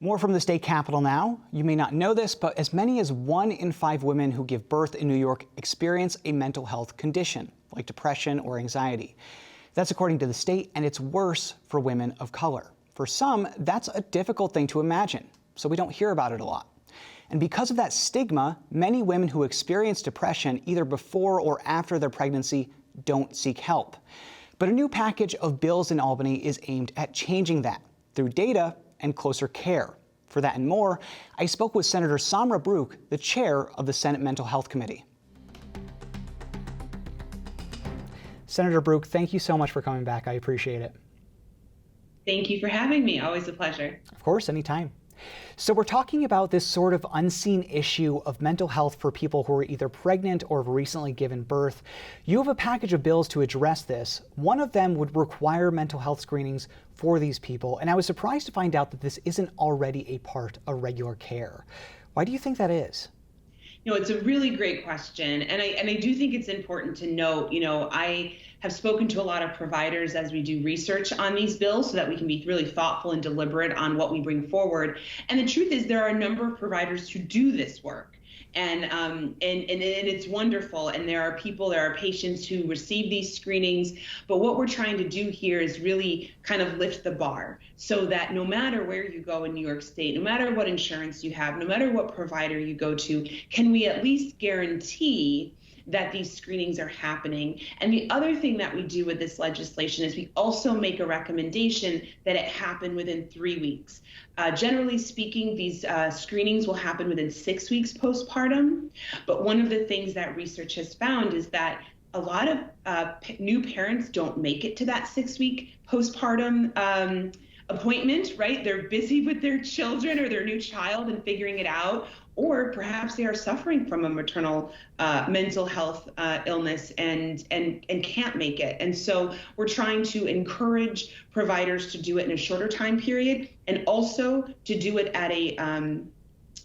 More from the state capitol now. You may not know this, but as many as 1 in 5 women who give birth in New York experience a mental health condition, like depression or anxiety. That's according to the state, and it's worse for women of color. For some, that's a difficult thing to imagine, so we don't hear about it a lot. And because of that stigma, many women who experience depression either before or after their pregnancy don't seek help. But a new package of bills in Albany is aimed at changing that through data and closer care. For that and more, I spoke with Senator Samra Brouk, the chair of the Senate Mental Health Committee. Senator Brouk, thank you so much for coming back. I appreciate it. Thank you for having me. Always a pleasure. Of course, anytime. So we're talking about this sort of unseen issue of mental health for people who are either pregnant or have recently given birth. You have a package of bills to address this. One of them would require mental health screenings for these people, and I was surprised to find out that this isn't already a part of regular care. Why do you think that is? It's a really great question. And I do think it's important to note, I have spoken to a lot of providers as we do research on these bills so that we can be really thoughtful and deliberate on what we bring forward. And the truth is there are a number of providers who do this work. And it's wonderful. And there are patients who receive these screenings. But what we're trying to do here is really kind of lift the bar so that no matter where you go in New York State, no matter what insurance you have, no matter what provider you go to, can we at least guarantee that these screenings are happening? And the other thing that we do with this legislation is we also make a recommendation that it happen within 3 weeks. Generally speaking, these screenings will happen within 6 weeks postpartum. But one of the things that research has found is that a lot of new parents don't make it to that 6-week postpartum appointment, right? They're busy with their children or their new child and figuring it out, or perhaps they are suffering from a maternal mental health illness and can't make it. And so we're trying to encourage providers to do it in a shorter time period and also to do it at a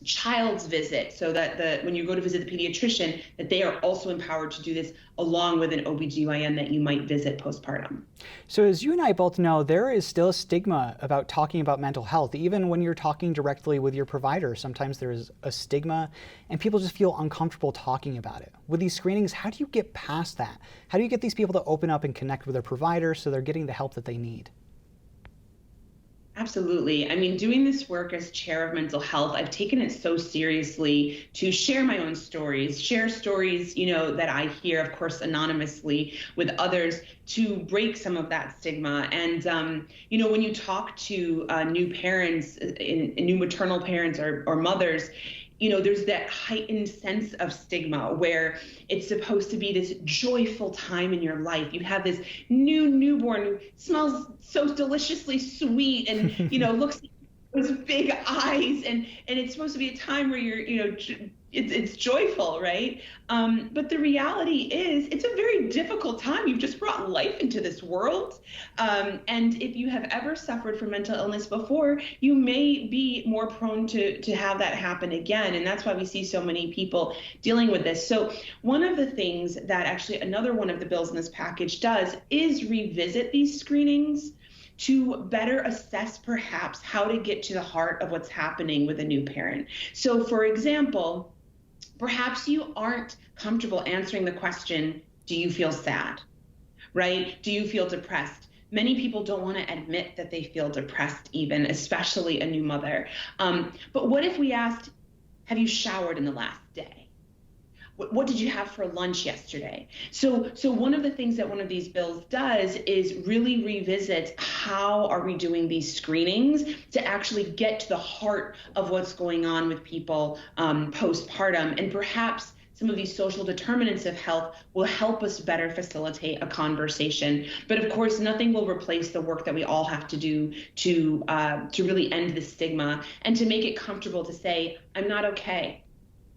child's visit, so that when you go to visit the pediatrician, that they are also empowered to do this along with an OBGYN that you might visit postpartum. So as you and I both know, there is still a stigma about talking about mental health. Even when you're talking directly with your provider, sometimes there is a stigma and people just feel uncomfortable talking about it. With these screenings, how do you get past that? How do you get these people to open up and connect with their provider so they're getting the help that they need? Absolutely. I mean, doing this work as chair of mental health, I've taken it so seriously to share my own stories, share stories, that I hear, of course, anonymously with others to break some of that stigma. And, when you talk to new parents, new maternal parents or mothers, there's that heightened sense of stigma where it's supposed to be this joyful time in your life. You have this newborn who smells so deliciously sweet and, looks like those big eyes. And it's supposed to be a time where you're, it's joyful, right? But the reality is it's a very difficult time. You've just brought life into this world. And if you have ever suffered from mental illness before, you may be more prone to have that happen again. And that's why we see so many people dealing with this. So one of the things that actually another one of the bills in this package does is revisit these screenings to better assess perhaps how to get to the heart of what's happening with a new parent. So for example, perhaps you aren't comfortable answering the question, do you feel sad, right? Do you feel depressed? Many people don't want to admit that they feel depressed even, especially a new mother. But what if we asked, have you showered in the last day? What did you have for lunch yesterday? So one of the things that one of these bills does is really revisit how are we doing these screenings to actually get to the heart of what's going on with people postpartum. And perhaps some of these social determinants of health will help us better facilitate a conversation. But of course, nothing will replace the work that we all have to do to really end the stigma and to make it comfortable to say, I'm not okay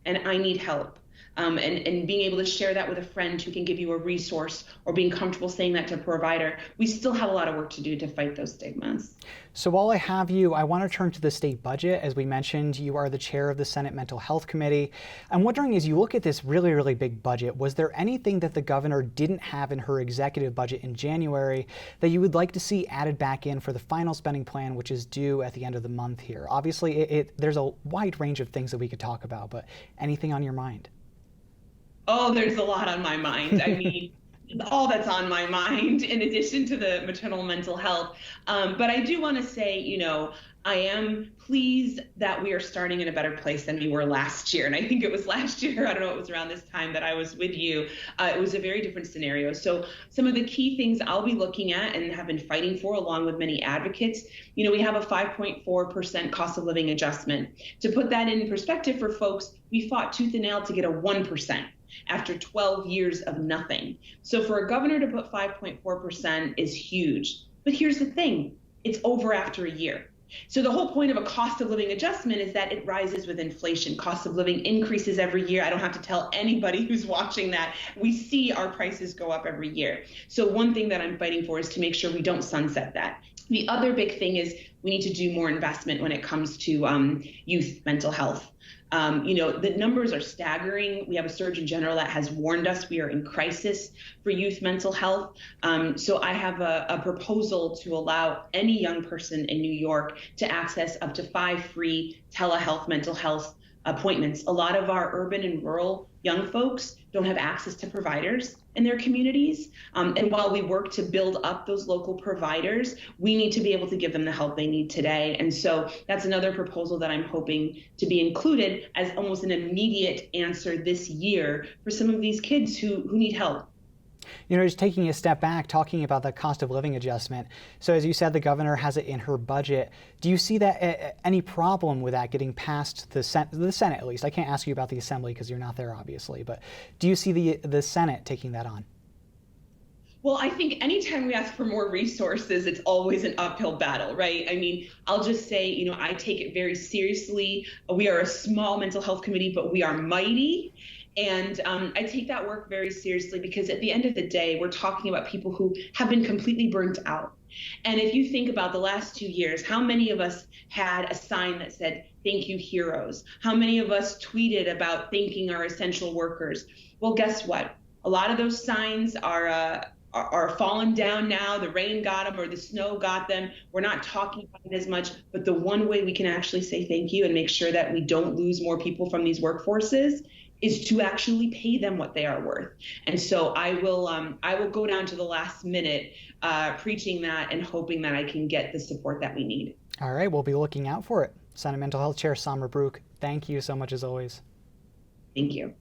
and I need help. and being able to share that with a friend who can give you a resource, or being comfortable saying that to a provider. We still have a lot of work to do to fight those stigmas. So while I have you, I want to turn to the state budget. As we mentioned, you are the chair of the Senate Mental Health Committee. I'm wondering, as you look at this really, really big budget, was there anything that the governor didn't have in her executive budget in January that you would like to see added back in for the final spending plan, which is due at the end of the month here? Obviously, there's a wide range of things that we could talk about, but anything on your mind? Oh, there's a lot on my mind. I mean, all that's on my mind in addition to the maternal mental health. But I do want to say, I am pleased that we are starting in a better place than we were last year. And I think it was last year, I don't know, it was around this time that I was with you. It was a very different scenario. So some of the key things I'll be looking at and have been fighting for, along with many advocates, we have a 5.4% cost of living adjustment. To put that in perspective for folks, we fought tooth and nail to get a 1%. After 12 years of nothing. So for a governor to put 5.4% is huge. But here's the thing, it's over after a year. So the whole point of a cost of living adjustment is that it rises with inflation. Cost of living increases every year. I don't have to tell anybody who's watching that. We see our prices go up every year. So one thing that I'm fighting for is to make sure we don't sunset that. The other big thing is we need to do more investment when it comes to youth mental health. The numbers are staggering. We have a Surgeon General that has warned us we are in crisis for youth mental health. So I have a proposal to allow any young person in New York to access up to 5 free telehealth mental health appointments. A lot of our urban and rural young folks don't have access to providers in their communities. And while we work to build up those local providers, we need to be able to give them the help they need today. And so that's another proposal that I'm hoping to be included as almost an immediate answer this year for some of these kids who need help. Just taking a step back, talking about the cost of living adjustment. So as you said, the governor has it in her budget. Do you see that any problem with that getting past the Senate at least? I can't ask you about the Assembly because you're not there, obviously. But do you see the Senate taking that on? Well, I think anytime we ask for more resources, it's always an uphill battle, right? I mean, I'll just say, I take it very seriously. We are a small mental health committee, but we are mighty. And I take that work very seriously because at the end of the day, we're talking about people who have been completely burnt out. And if you think about the last 2 years, how many of us had a sign that said, "Thank you, heroes"? How many of us tweeted about thanking our essential workers? Well, guess what? A lot of those signs are falling down now. The rain got them or the snow got them. We're not talking about it as much, but the one way we can actually say thank you and make sure that we don't lose more people from these workforces is to actually pay them what they are worth. And so I will go down to the last minute preaching that and hoping that I can get the support that we need. All right, we'll be looking out for it. Senate Mental Health Chair Samra Brouk, thank you so much as always. Thank you.